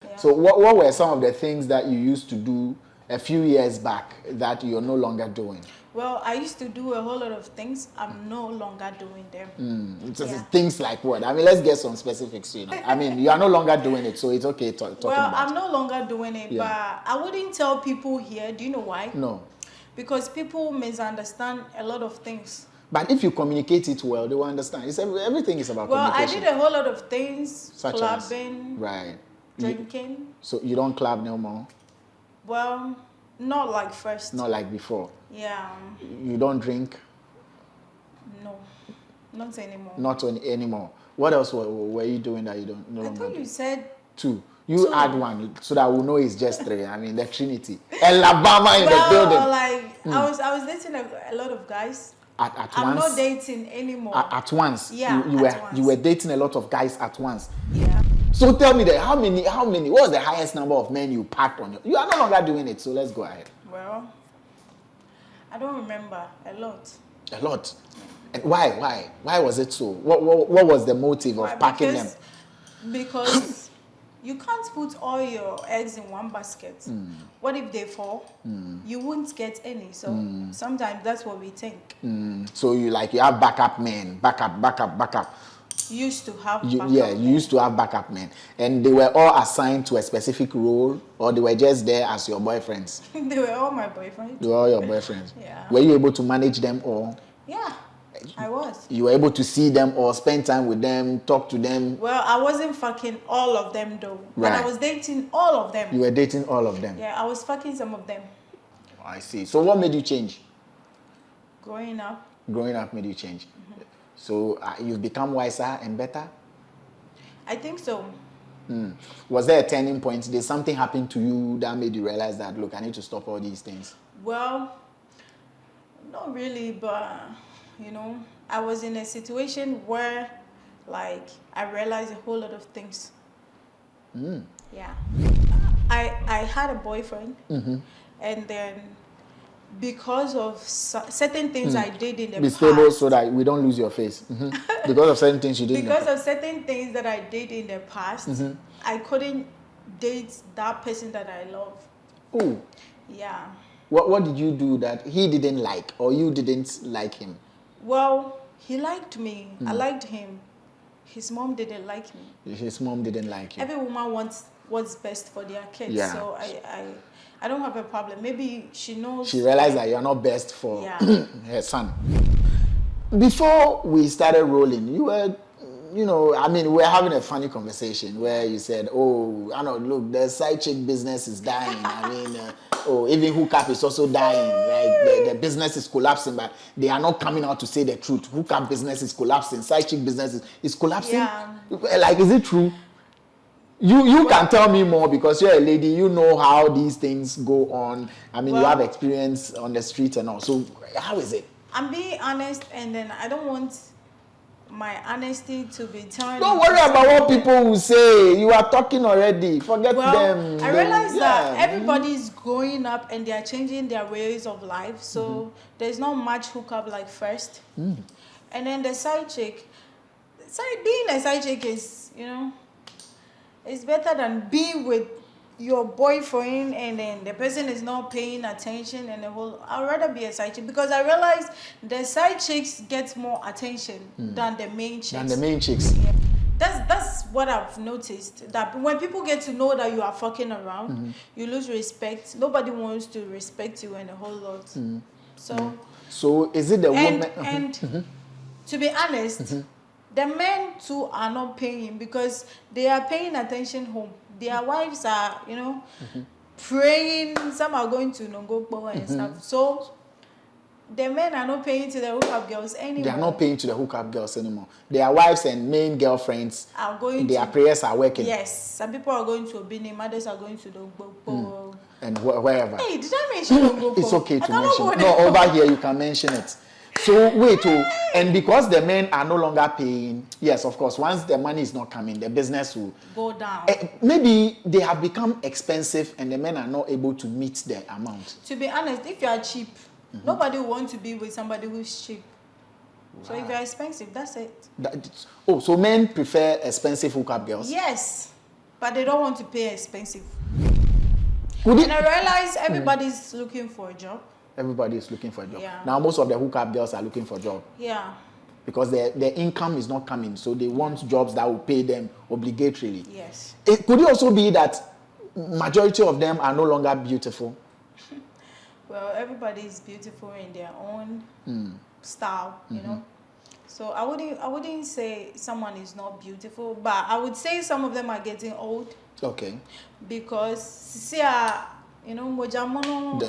Yeah. So what were some of the things that you used to do a few years back that you're no longer doing? Well, I used to do a whole lot of things. I'm no longer doing them. Things like what? I mean, let's get some specifics, you know. I mean, you are no longer doing it, so it's okay talking Well, about I'm no longer doing it, Yeah. but I wouldn't tell people here. Do you know why? No. Because people misunderstand a lot of things. But if you communicate it well, they will understand. Everything is about Well, I communication. did a whole lot of things, Such clubbing, as, right. drinking. So you don't club no more? Well, not like first. Not like before? Yeah. You don't drink? No, not anymore. Not anymore. What else were you doing that you don't no I longer thought do? you said Two. You two. add one so that we know it's just three. I mean, the Trinity. Elavanyo in the building. Like I was dating a lot of guys. At I'm once? not dating anymore. At once? Yeah, you were dating a lot of guys at once? Yeah. So tell me how many, what was the highest number of men you packed on you? You are no longer doing it, so let's go ahead. Well, I don't remember. A lot. A lot. And why? Why was it so? What was the motive of packing them? Because you can't put all your eggs in one basket. What if they fall? You won't get any. So sometimes that's what we think. So you have backup men, backup. Used to have you used to have backup men, and they were all assigned to a specific role, or they were just there as your boyfriends? They were all my boyfriends. They were all your boyfriends. Yeah. Were you able to manage them all? Yeah, I was. You were able to see them or spend time with them, talk to them? Well, I wasn't fucking all of them though. Right. But I was dating all of them. You were dating all of them? Yeah, I was fucking some of them. I see. So what made you change? Growing up. Growing up made you change. So you've become wiser and better? I think so. Was there a turning point? Did something happen to you that made you realize that, look, I need to stop all these things? Well, not really, but, you know, I was in a situation where, like, I realized a whole lot of things. Yeah. I had a boyfriend, and then because of certain things I did in the past. Be stable so that we don't lose your face. Because of certain things you did Because of certain things that I did in the past, I couldn't date that person that I love. Oh. Yeah. What did you do that he didn't like, or you didn't like him? Well, he liked me. I liked him. His mom didn't like me. His mom didn't like you. Every woman wants what's best for their kids. Yeah. So I don't have a problem. Maybe she knows. She realized that you're not best for her son. Before we started rolling, you were, we were having a funny conversation where you said, oh, Arnold, look, the side chick business is dying. Even hookup is also dying. Right? The business is collapsing, but they are not coming out to say the truth. Hookup business is collapsing. Side chick business is collapsing. Yeah. Is it true? You can tell me more because you're a lady. You know how these things go on. You have experience on the street and all. So how is it? I'm being honest, and then I don't want my honesty to be turned. Don't worry about what people will say. You are talking already. Forget them. I realize that everybody's growing up and they are changing their ways of life. So there's not much hookup like first. And then the side chick. Being a side chick is, it's better than being with your boyfriend and then the person is not paying attention and the whole. I'd rather be a side chick because I realize the side chicks get more attention than the main chicks. Yeah. That's what I've noticed. That when people get to know that you are fucking around, you lose respect. Nobody wants to respect you and a whole lot. So is it the woman? And to be honest, the men too are not paying because they are paying attention home. Their wives are, praying. Some are going to Nongokbo and stuff. So the men are not paying to the hookup girls anymore. They are not paying to the hookup girls anymore. Their wives and main girlfriends are going. Their prayers are working. Yes, some people are going to Obinim, others are going to Nongokbo. And wherever. Hey, did I mention Nongokbo? It's okay to mention. No, over here you can mention it. So wait, and because the men are no longer paying, yes, of course, once the money is not coming, the business will go down. Maybe they have become expensive and the men are not able to meet the amount. To be honest, if you are cheap, nobody will want to be with somebody who is cheap. Wow. So if you're expensive, that's it. So men prefer expensive hookup girls? Yes. but they don't want to pay expensive. And I realize everybody's looking for a job. Everybody is looking for a job. Yeah. Now, most of the hookup girls are looking for a job. Yeah. Because their income is not coming, so they want jobs that will pay them obligatorily. Yes. It could also be that majority of them are no longer beautiful. Well, everybody is beautiful in their own style, you know. So I wouldn't say someone is not beautiful, but I would say some of them are getting old. Okay. Because you know, fresh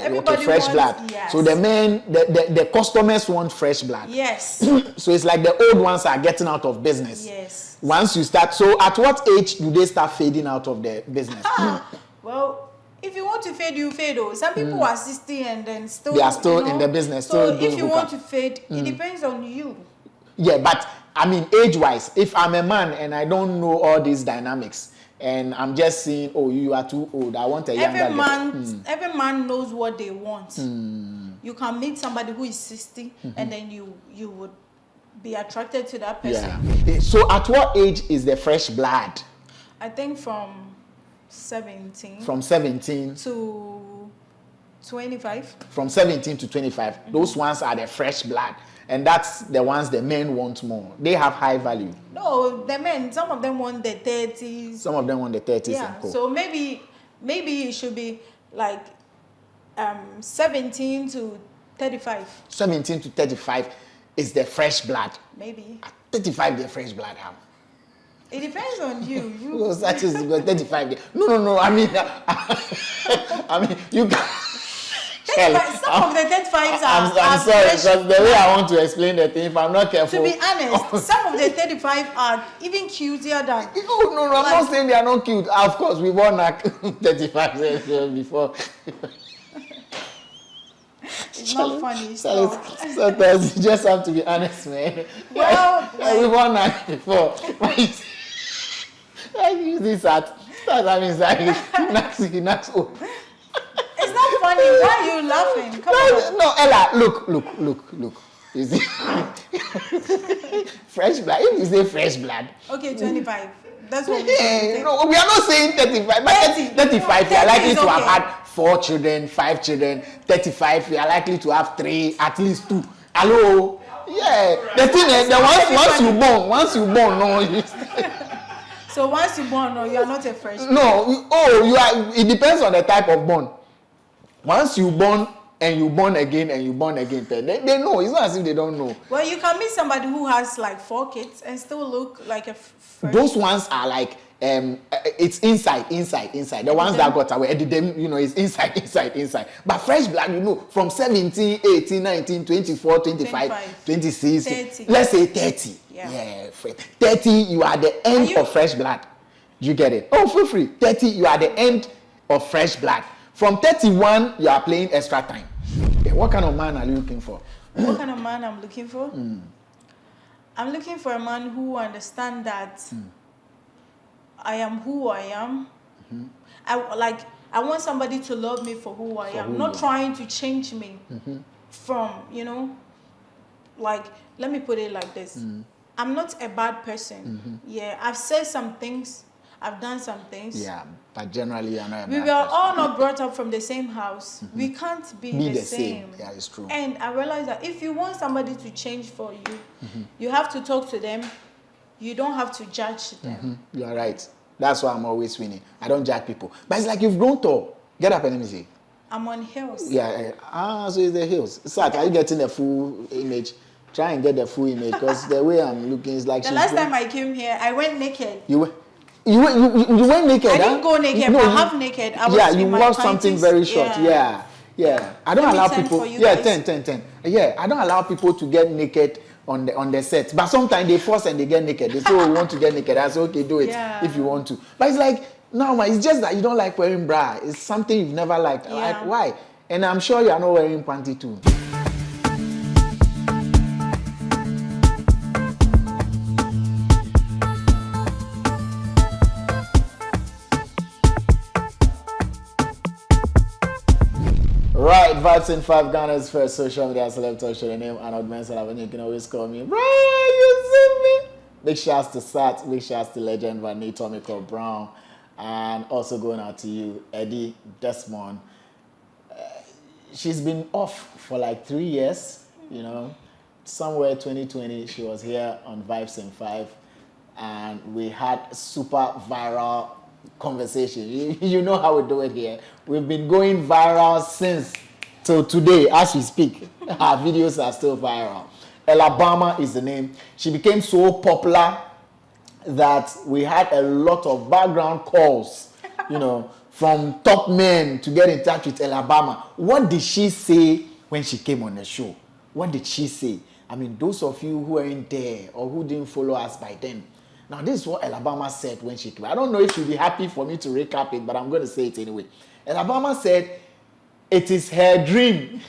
everybody wants blood. Yes. So the customers want fresh blood. Yes. So it's like the old ones are getting out of business. Yes. Once you start, so at what age do they start fading out of the business? Well, if you want to fade, you fade. Some people are 60 and then still they are still in the business. So if you want to fade, it depends on you. Yeah, but I mean, age-wise, if I'm a man and I don't know all these dynamics, and I'm just saying, oh, you are too old, I want a younger girl. Every man knows what they want. You can meet somebody who is 60, and then you would be attracted to that person. Yeah. So at what age is the fresh blood? I think from 17. From 17 to 25. From 17 to 25. Those ones are the fresh blood. And that's the ones the men want more. They have high value. No, the men, some of them want the 30s. Some of them want the 30s. Yeah, and co. so maybe it should be like 17 to 35. 17 to 35 is the fresh blood. Maybe. At 35, the fresh blood have. It depends on you. That is 35. No. I mean, you can. Some of the 35s are. I'm sorry, because the way I want to explain the thing, if I'm not careful. To be honest, some of the 35 are even cutier than. No, I'm not saying they are not cute. Of course, we won 35 before. It's not funny. Sometimes you just have to be honest, man. Well, we won that before. I use this at. He knocks. It's not funny. Why are you laughing? Come on. No, Ella, look. You see? Fresh blood. If you say fresh blood. Okay, 25. That's what we say. No, we are not saying 35. But 35, you are likely to have had 4 children, 5 children. 35, you are likely to have 3, at least 2. Hello? Yeah. The thing is, once you born, no. So once you born, no, you are not a fresh. No. You are. It depends on the type of born. Once you born and you born again, they know. It's not as if they don't know. Well, you can meet somebody who has like 4 kids and still look like a fresh. Those ones are like it's inside. The ones that got away, it's inside. But fresh blood, from 17, 18, 19, 24, 25, 26, 30. Let's say 30. Yeah, 30, you are the end of fresh blood. You get it? Oh, feel free. 30, you are the end of fresh blood. From 31, you are playing extra time. What kind of man are you looking for? What kind of man I'm looking for? I'm looking for a man who understands that I am who I am. I want somebody to love me for who I am, not trying to change me from, let me put it like this. I'm not a bad person. Yeah, I've said some things. I've done some things. Yeah, but generally you're not a bad person. We were all not brought up from the same house. We can't be the same. Yeah, it's true. And I realized that if you want somebody to change for you, you have to talk to them. You don't have to judge them. You are right. That's why I'm always winning. I don't judge people. But it's like you've grown tall. Get up and let me see. I'm on hills. Yeah. So it's the hills. Sat, are you getting the full image? Try and get the full image, because the way I'm looking is like. The last time I came here, I went naked. You went naked? I didn't go naked, but half naked. I was you wore something very short. Yeah. I don't allow people. 10. Yeah, I don't allow people to get naked on the set. But sometimes they force and they get naked. They say, "Oh, we want to get naked." I say, "Okay, do it if you want to." But it's like, no, it's just that you don't like wearing bra. It's something you've never liked. Yeah. Like, why? And I'm sure you are not wearing panty too. Right, Vibes in 5, Ghana's first social media celeb talk show. The name Arnold Elavanyo. You can always call me. Right, you see me? Big shouts to Sat, big shouts to legend Vanny Tomiko Brown. And also going out to you, Eddie Desmond. She's been off for like 3 years, you know. Somewhere 2020, she was here on Vibes and 5, and we had super viral conversation. You know how we do it here. We've been going viral since till today, as we speak. Our videos are still viral. Elavanyo is the name. She became so popular that we had a lot of background calls, you know, from top men to get in touch with Elavanyo. What did she say when she came on the show? What did she say? I mean, those of you who weren't there or who didn't follow us by then. Now, this is what Elavanyo said when she came. I don't know if she'll be happy for me to recap it, but I'm going to say it anyway. Elavanyo said it is her dream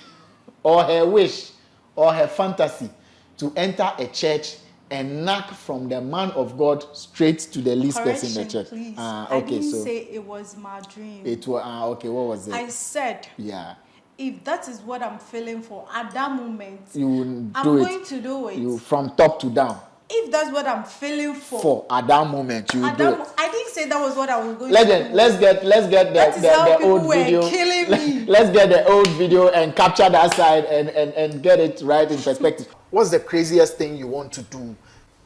or her wish or her fantasy to enter a church and knock from the man of God straight to the least person in the church. Please. Okay, I didn't so say it was my dream. it was okay. What was it? I said, yeah, if that is what I'm feeling for at that moment, I'm going to do it. You from top to down. If that's what I'm feeling for at that moment, you do it. I didn't say that was what I was going to do. Let's get the old video. Killing me. Let's get the old video and capture that side and get it right in perspective. What's the craziest thing you want to do?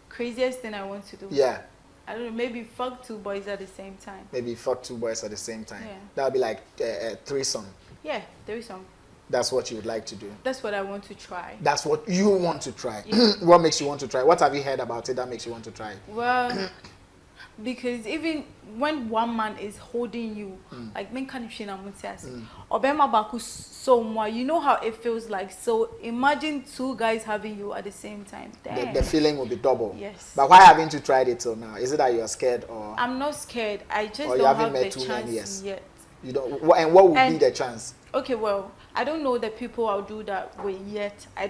Craziest thing I want to do? Yeah. I don't know, maybe fuck 2 boys at the same time. Maybe fuck 2 boys at the same time. Yeah. That would be like a threesome. Yeah, threesome. That's what you would like to do. That's what I want to try. That's what you want to try. Yeah. What makes you want to try? What have you heard about it that makes you want to try it? Well, because even when one man is holding you, like men can't or Bama baku so more, you know how it feels like. So imagine 2 guys having you at the same time. The feeling will be double. Yes. But why haven't you tried it till now? Is it that you're scared or? I'm not scared. I just or don't have the chance yet. You don't. And what would be the chance? Okay, well, I don't know the people I'll do that with yet. I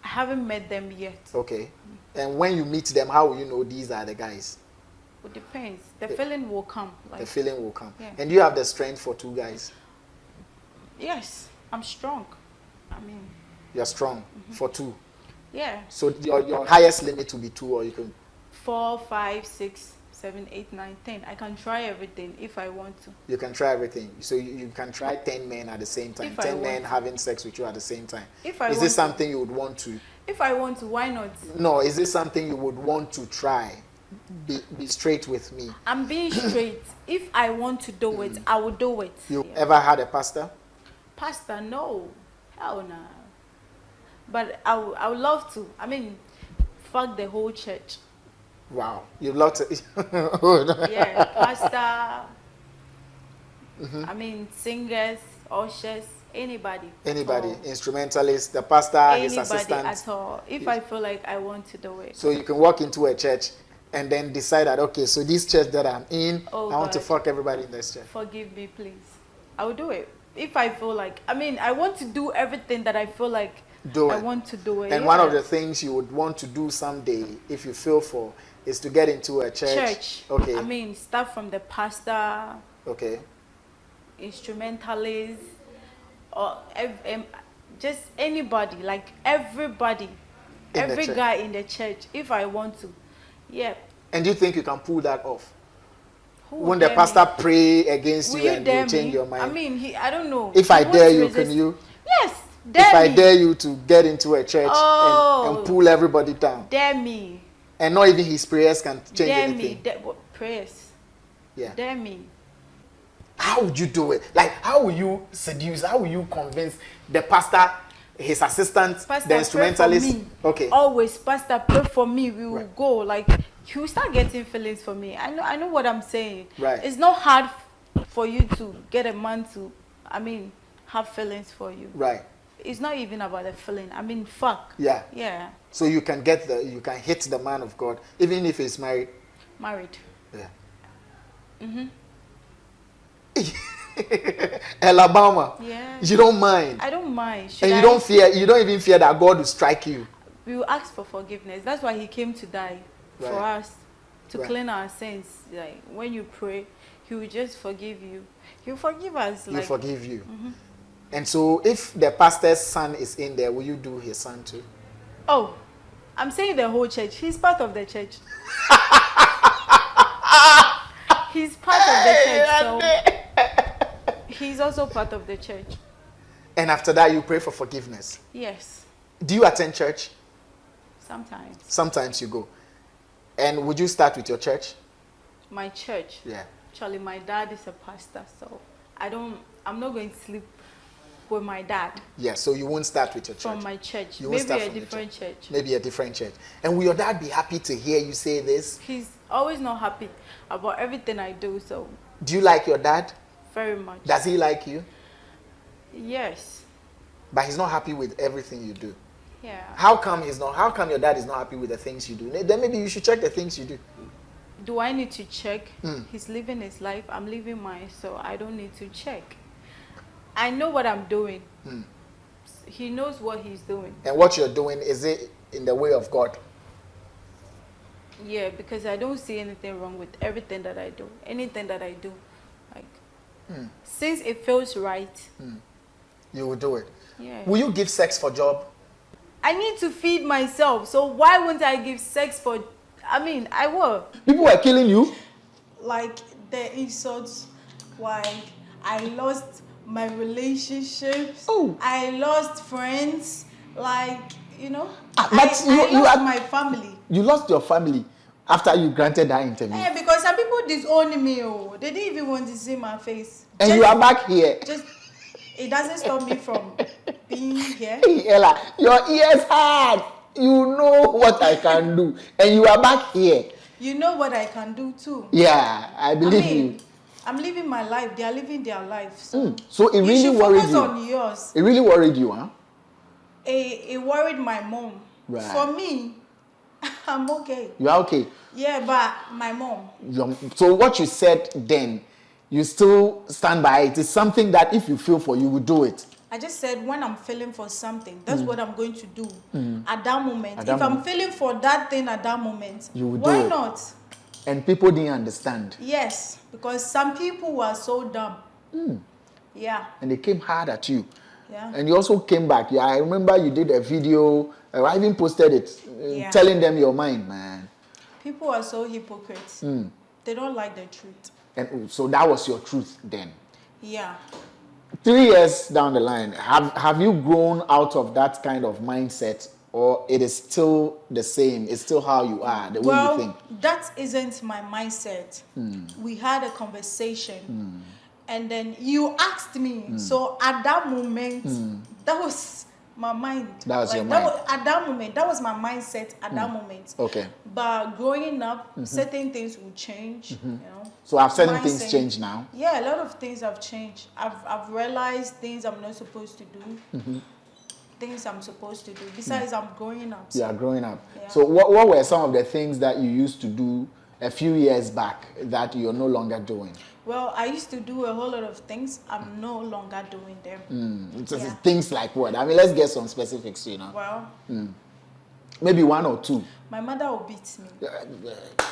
haven't met them yet. Okay. And when you meet them, how will you know these are the guys? It depends. The feeling will come. Like, the feeling will come. Yeah. And do you have the strength for 2 guys? Yes, I'm strong. I mean. You're strong for 2. Yeah. So your highest limit will be 2, or you can. 4, 5, 6, 7, 8, 9, 10. I can try everything if I want to. You can try everything. So you can try 10 men at the same time. If 10 men having sex with you at the same time. Is this something you would want to? If I want to, why not? No, is this something you would want to try? Be straight with me. I'm being straight. If I want to do it, I will do it. You ever had a pastor? Pastor, no. Hell no. But I would love to. I mean, fuck the whole church. Wow. You'd love to. Yeah, pastor. I mean, singers, ushers, anybody. Anybody. Instrumentalist, the pastor, his assistant. Anybody at all. If I feel like I want to do it. So you can walk into a church and then decide that, okay, so this church that I'm in, I want to fuck everybody in this church. Forgive me, please. I will do it. If I feel like, I mean, I want to do everything that I feel like I want to do it. And one of the things you would want to do someday, if you feel for, is to get into a church. Okay. I mean, start from the pastor. Okay. Instrumentalist. Or just anybody, like everybody. Every guy in the church, if I want to. Yeah. And do you think you can pull that off? When the pastor pray against you and you change your mind? I mean, I don't know. If I dare you, can you? Yes, dare If I me. dare you to get into a church and pull everybody down. Dare me. And not even his prayers can change anything. Dare me. Prayers. Yeah. Dare me. How would you do it? Like, how will you seduce? How will you convince the pastor, his assistant, pastor, the instrumentalist? Pray for me. Okay. Always, pastor, pray for me. We will go. Like, he will start getting feelings for me. I know what I'm saying. Right. It's not hard for you to get a man to, I mean, have feelings for you. Right. It's not even about the feeling. I mean, fuck. Yeah. Yeah. So you can hit the man of God, even if he's married. Married. Yeah. Elavanyo. Yeah. You don't mind. I don't mind. You don't even fear that God will strike you. We will ask for forgiveness. That's why he came to die for us, to clean our sins. Like when you pray, he will just forgive you. He'll forgive us. He'll forgive you. And so if the pastor's son is in there, will you do his son too? Oh, I'm saying the whole church. He's part of the church. He's part of the church, so he's also part of the church. And after that, you pray for forgiveness. Yes. Do you attend church? Sometimes. Sometimes you go. And would you start with your church? My church? Yeah. Actually, my dad is a pastor, so I'm not going to sleep with my dad. Yeah, so you won't start with your church? From my church. You won't Maybe start a from different church. Maybe a different church. And will your dad be happy to hear you say this? He's always not happy about everything I do, so. Do you like your dad? Very much. Does he like you? Yes. But he's not happy with everything you do. Yeah. How come your dad is not happy with the things you do? Then maybe you should check the things you do. Do I need to check? He's living his life, I'm living mine, so I don't need to check. I know what I'm doing. He knows what he's doing. And what you're doing, is it in the way of God? Yeah, because I don't see anything wrong with everything that I do. Anything that I do. Like, since it feels right. You will do it. Yeah. Will you give sex for job? I need to feed myself, so why wouldn't I give sex for... I will. People were killing you? Like, the insults, like, I lost my relationships. Oh. I lost friends, like, I lost my family. You lost your family after you granted that interview? Yeah, because some people disown me. Oh, they didn't even want to see my face. And you are back here. It doesn't stop me from being here. Hey, Ella, your ears hard. You know what I can do. And you are back here. You know what I can do too. Yeah, I believe you. I'm living my life. They are living their life. So it really worried you. Focus on yours. It really worried you, huh? It worried my mom. Right. For me, I'm okay. You are okay? Yeah, but my mom. So what you said then, you still stand by it. It's something that if you feel for, you will do it. I just said when I'm feeling for something, that's what I'm going to do at that moment. At that if I'm feeling for that thing at that moment, you will why do it. not? And people didn't understand. Yes, because some people were so dumb. Yeah. And they came hard at you. Yeah. And you also came back. Yeah, I remember you did a video. I even posted it, telling them your mind, man. People are so hypocrites. They don't like the truth. And so that was your truth then. Yeah. 3 years down the line, have you grown out of that kind of mindset, or it is still the same? It's still how you are, the way you think? That isn't my mindset. We had a conversation, and then you asked me. So at that moment, that was my mind. That was your mind. At that moment, that was my mindset at that moment. Okay. But growing up, certain things will change. You know. So have certain things changed now? Yeah, a lot of things have changed. I've realized things I'm not supposed to do. Things I'm supposed to do. Besides, I'm growing up. You are growing up. Yeah. So what were some of the things that you used to do a few years back that you're no longer doing? Well, I used to do a whole lot of things. I'm no longer doing them. Things like what? I mean, let's get some specifics, Well, maybe 1 or 2. my mother will beat me.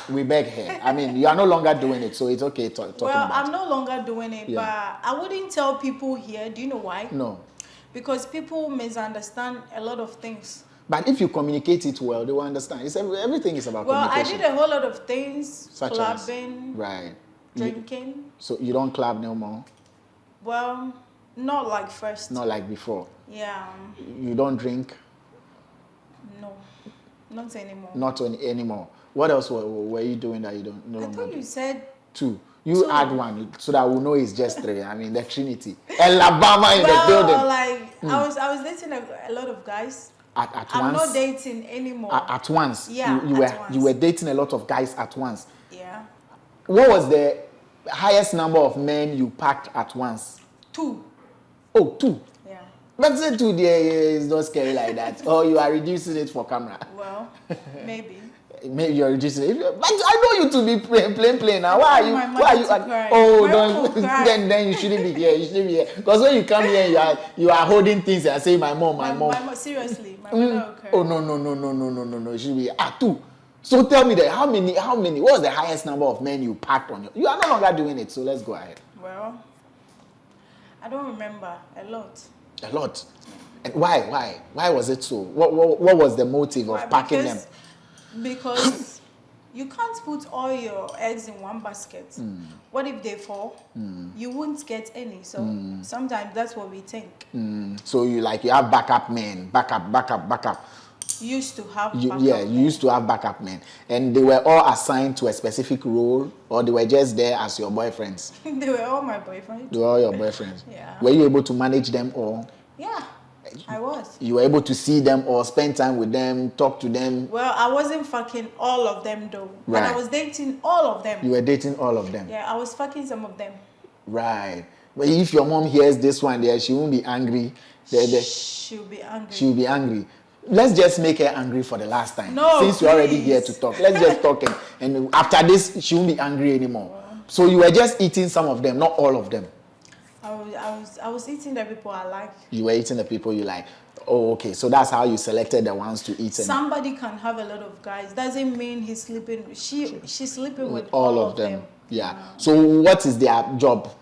We beg her. I mean, you are no longer doing it, so it's okay talking about I'm no longer doing it, but I wouldn't tell people here. Do you know why? No. Because people misunderstand a lot of things. But if you communicate it well, they will understand. Everything is about communication. I did a whole lot of things. Such clubbing, right. drinking. So you don't club no more? Well, not like first. Not like before? Yeah. You don't drink? No, not anymore. Not anymore. What else were you doing that you don't no longer? I thought you said 2. You add 1 so that we know it's just 3. I mean, the Trinity. Elavanyo in the building. I was dating a lot of guys. At once? I'm not dating anymore. At once? Yeah, you were dating a lot of guys at once? Yeah. What was the highest number of men you packed at once? 2. Oh, 2. Yeah. Let's say 2 there is not scary like that. Or you are reducing it for camera. Well, maybe. Maybe you're reducing it. But I know you to be plain now. Why are you? Cry. Oh, don't. Then you shouldn't be here. You shouldn't be here. Because when you come here, you are holding things and saying, my mom. My mom, seriously, my mother will cry. Oh no. You should be here. 2. So tell me that how many? What was the highest number of men you packed on you? You are no longer doing it. So let's go ahead. Well, I don't remember. A lot. A lot. And why? Why was it so? What was the motive of packing them? Because You can't put all your eggs in one basket. What if they fall? You won't get any. So sometimes that's what we think. So you have backup men, backup. Used to have You backup men. used to have backup men, and they were all assigned to a specific role, or they were just there as your boyfriends. They were all my boyfriends. They were all your boyfriends. Yeah. Were you able to manage them all? Yeah, I was. You were able to see them or spend time with them, talk to them? Well, I wasn't fucking all of them though. Right. But I was dating all of them. You were dating all of them? Yeah, I was fucking some of them. Right. But if your mom hears this one there, she won't be angry. She'll be angry. She'll be angry. Let's just make her angry for the last time. No, since you're already here to talk, let's just talk. And after this, she won't be angry anymore. So you were just eating some of them, not all of them. I was eating the people I like. You were eating the people you like. Oh, okay. So that's how you selected the ones to eat. Somebody can have a lot of guys. Doesn't mean he's sleeping. She's sleeping with all of them. Yeah. So what is their job?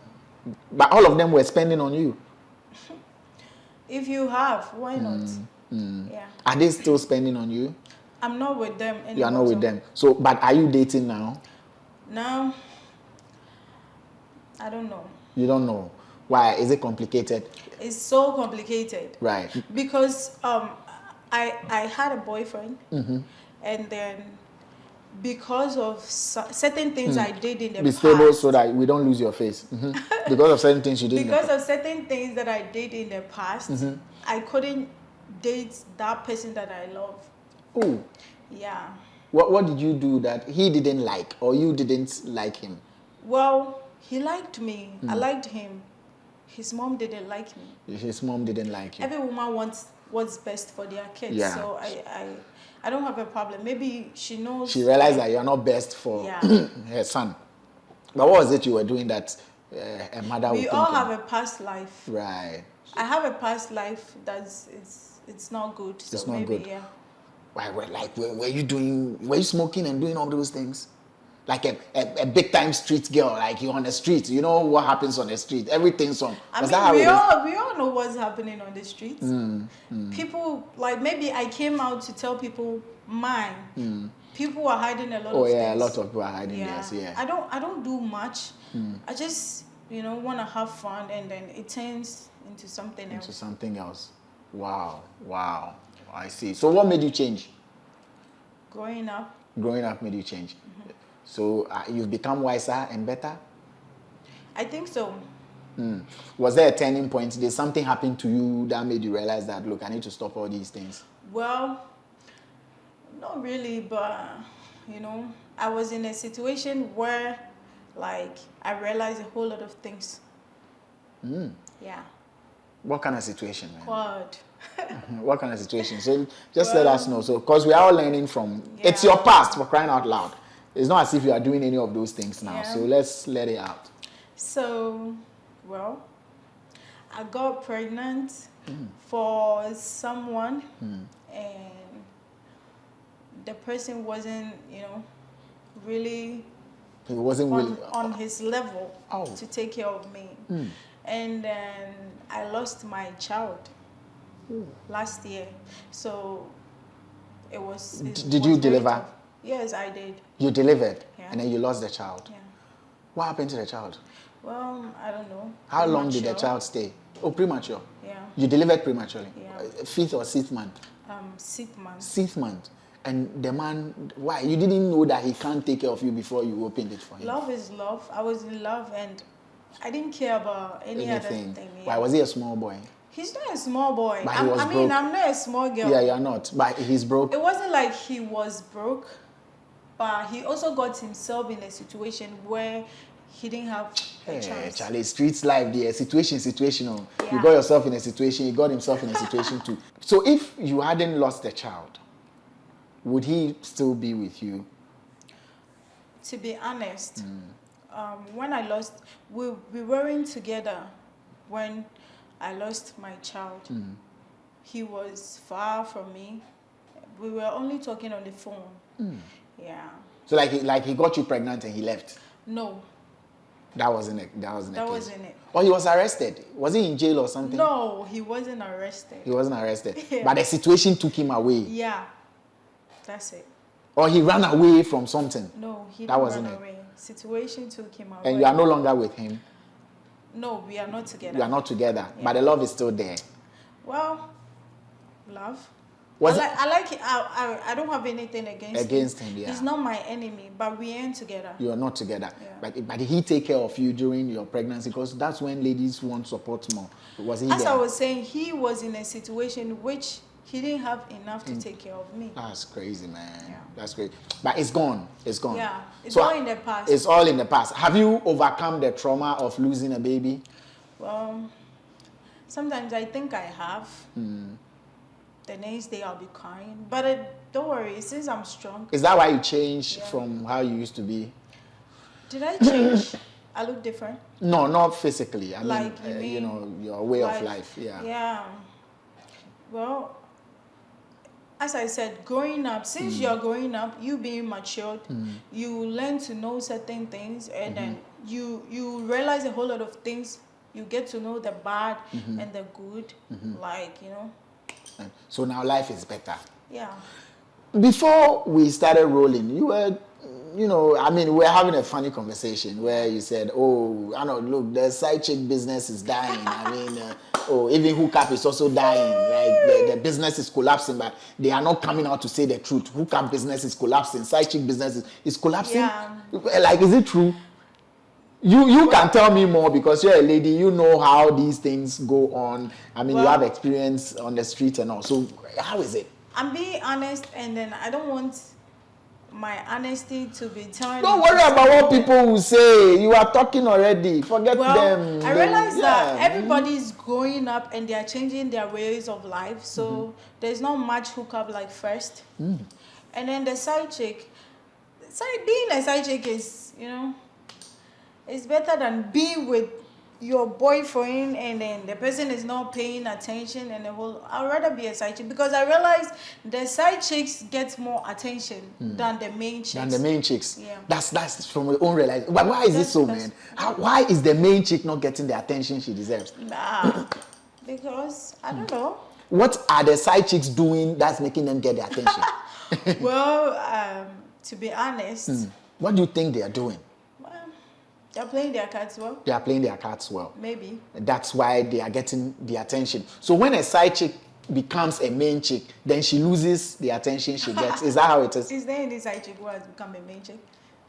But all of them were spending on you. If you have, why not? Yeah. Are they still spending on you? I'm not with them anymore. You are not with them. So, but are you dating now? No. I don't know. You don't know. Why? Is it complicated? It's so complicated. Right. Because I had a boyfriend, and then because of certain things I did in the Be past. stable so that we don't lose your face. Because of certain things you did. Because of certain things that I did in the past, I couldn't date that person that I love. Oh. Yeah. What did you do that he didn't like, or you didn't like him? Well, he liked me. I liked him. His mom didn't like me. His mom didn't like you. Every woman wants what's best for their kids. Yeah. So I don't have a problem. Maybe she knows. She realized that you're not best for her son. But what was it you were doing that a mother would think? We all have a past life. Right. I have a past life that's it's not good. So It's not maybe, good. yeah. Why, were you smoking and doing all those things? Like a big time street girl, like you're on the street. You know what happens on the street. Everything's on. We all know what's happening on the streets. People, like, maybe I came out to tell people mine. People are hiding a lot of things. Oh yeah, a lot of people are hiding this, yeah. I don't do much. I just, want to have fun, and then it turns into something else. Into something else. Wow. I see. So what made you change? Growing up. Growing up made you change. So you've become wiser and better? I think so. Was there a turning point? Did something happen to you that made you realize that, look, I need to stop all these things? Well, not really, but, I was in a situation where, like, I realized a whole lot of things. Yeah. What kind of situation, man? God. What kind of situation? So just let us know. So, because we are all learning from, it's your past, for crying out loud. It's not as if you are doing any of those things now. So let's let it out. So, well, I got pregnant for someone, and the person wasn't, really He wasn't really on his level Oh. to take care of me. And then I lost my child last year. So it was. Did you deliver? Yes, I did. You delivered, Yeah. and then you lost the child. Yeah. What happened to the child? Well, I don't know. How long did the Premature. child stay? Oh, premature. Yeah. You delivered prematurely. Yeah. Fifth or sixth month? 6 months. Sixth month. And the man, why? You didn't know that he can't take care of you before you opened it for him. Love is love. I was in love, and I didn't care about anything. Other thing. Yeah. Why was he a small boy? He's not a small boy. But I'm broke. not a small girl. Yeah, you're not. But he's broke. It wasn't like he was broke, but he also got himself in a situation where he didn't have a chance. Charlie, streets life, the situational. Yeah. You got yourself in a situation, he got himself in a situation too. So if you hadn't lost the child, would he still be with you? To be honest, when I lost, we weren't together when I lost my child. He was far from me. We were only talking on the phone. Yeah. So like he got you pregnant and he left? No. That wasn't it. Or he was arrested. Was he in jail or something? No, he wasn't arrested. He wasn't arrested. Yeah. But the situation took him away. Yeah. That's it. Or he ran away from something? No, he That didn't wasn't run it. away. Situation took him away. And you are no longer with him? No, we are not together. You are not together, Yeah. but the love is still there. Well, love. Was I like it. I don't have anything against him. Yeah. He's not my enemy, but we ain't together. You are not together. Yeah. But did he take care of you during your pregnancy? Because that's when ladies want support more. Was he As there? I was saying, he was in a situation which he didn't have enough to take care of me. That's crazy, man. Yeah. That's great. But it's gone. It's gone. Yeah, it's all in the past. It's all in the past. Have you overcome the trauma of losing a baby? Well, sometimes I think I have. The next day I'll be crying. But don't worry, since I'm strong. Is that why you changed from how you used to be? Did I change? I look different? No, not physically. I Like, mean, you mean your way of life. Yeah. Yeah. Well, as I said, growing up, since you're growing up, you being matured, you learn to know certain things, and then you realize a whole lot of things. You get to know the bad and the good, So now life is better. Yeah. Before we started rolling, you were, we were having a funny conversation where you said, oh, Arnold, look, the side chick business is dying. Even hookup is also dying, right? The business is collapsing, but they are not coming out to say the truth. Hookup business is collapsing, side chick business is collapsing. Yeah. Like, is it true? You can tell me more because you're a lady, you know how these things go on. You have experience on the street and all. So how is it? I'm being honest, and then I don't want my honesty to be turned. Don't worry about what people will say. You are talking already. Forget them. I realize that everybody's growing up and they are changing their ways of life. So there's not much hookup like first. And then the side chick, being a side chick is, it's better than being with your boyfriend and then the person is not paying attention and the whole. I'd rather be a side chick because I realize the side chicks get more attention than the main chicks. Yeah. That's from your own realization. But why is it so, man? Why is the main chick not getting the attention she deserves? Because I don't know. What are the side chicks doing that's making them get the attention? Well, to be honest. What do you think they are doing? They're playing their cards well. They are playing their cards well. Maybe. That's why they are getting the attention. So when a side chick becomes a main chick, then she loses the attention she gets. Is that how it is? Is there any side chick who has become a main chick?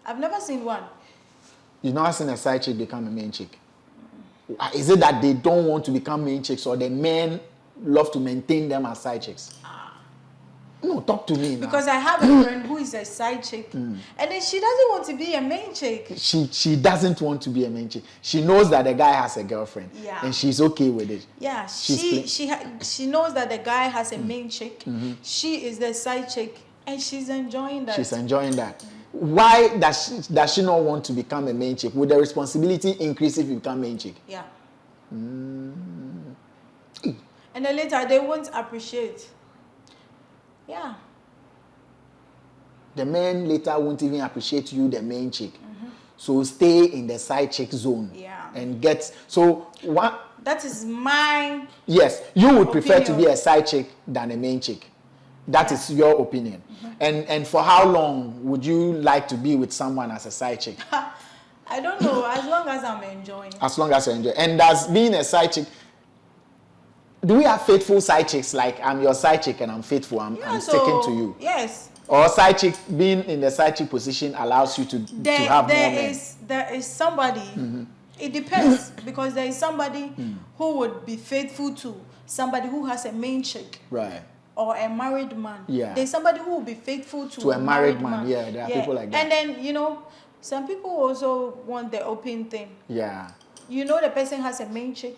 I've never seen one. You've never seen a side chick become a main chick? Is it that they don't want to become main chicks or the men love to maintain them as side chicks? No, talk to me now. Because I have a friend who is a side chick, and then she doesn't want to be a main chick. She doesn't want to be a main chick. She knows that the guy has a girlfriend, and she's okay with it. Yeah, she knows that the guy has a main chick. She is the side chick, and she's enjoying that. She's enjoying that. Why does she not want to become a main chick? Would the responsibility increase if you become main chick? Yeah. And then later they won't appreciate. Yeah. The men later won't even appreciate you, the main chick. So stay in the side chick zone. Yeah. And get so what? That is my. Yes, you would prefer to be opinion. a side chick than a main chick. That is your opinion. And for how long would you like to be with someone as a side chick? I don't know. As long as I'm enjoying. As long as you enjoy. And as being a side chick, do we have faithful side chicks like I'm your side chick and I'm faithful, I'm sticking to you? Yes. Or side chick, being in the side chick position allows you to have more men? There is somebody, it depends, because there is somebody who would be faithful to somebody who has a main chick. Right. Or a married man. Yeah. There's somebody who will be faithful to a married man. Yeah, there are people like that. And then, some people also want the open thing. Yeah. You know the person has a main chick,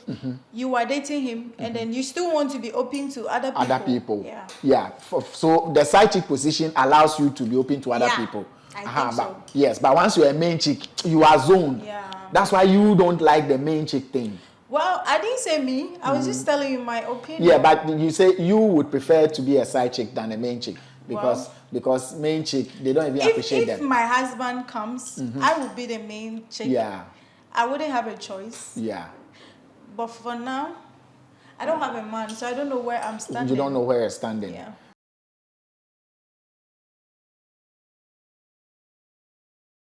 you are dating him, and then you still want to be open to other people. Other people. Yeah. Yeah. So the side chick position allows you to be open to other people. I think so. Yes, but once you're a main chick, you are zoned. Yeah. That's why you don't like the main chick thing. Well, I didn't say me. I was just telling you my opinion. Yeah, but you say you would prefer to be a side chick than a main chick because main chick, they don't even appreciate them. If my husband comes, I would be the main chick. Yeah. I wouldn't have a choice. Yeah. But for now, I don't have a man, so I don't know where I'm standing. You don't know where you're standing. Yeah.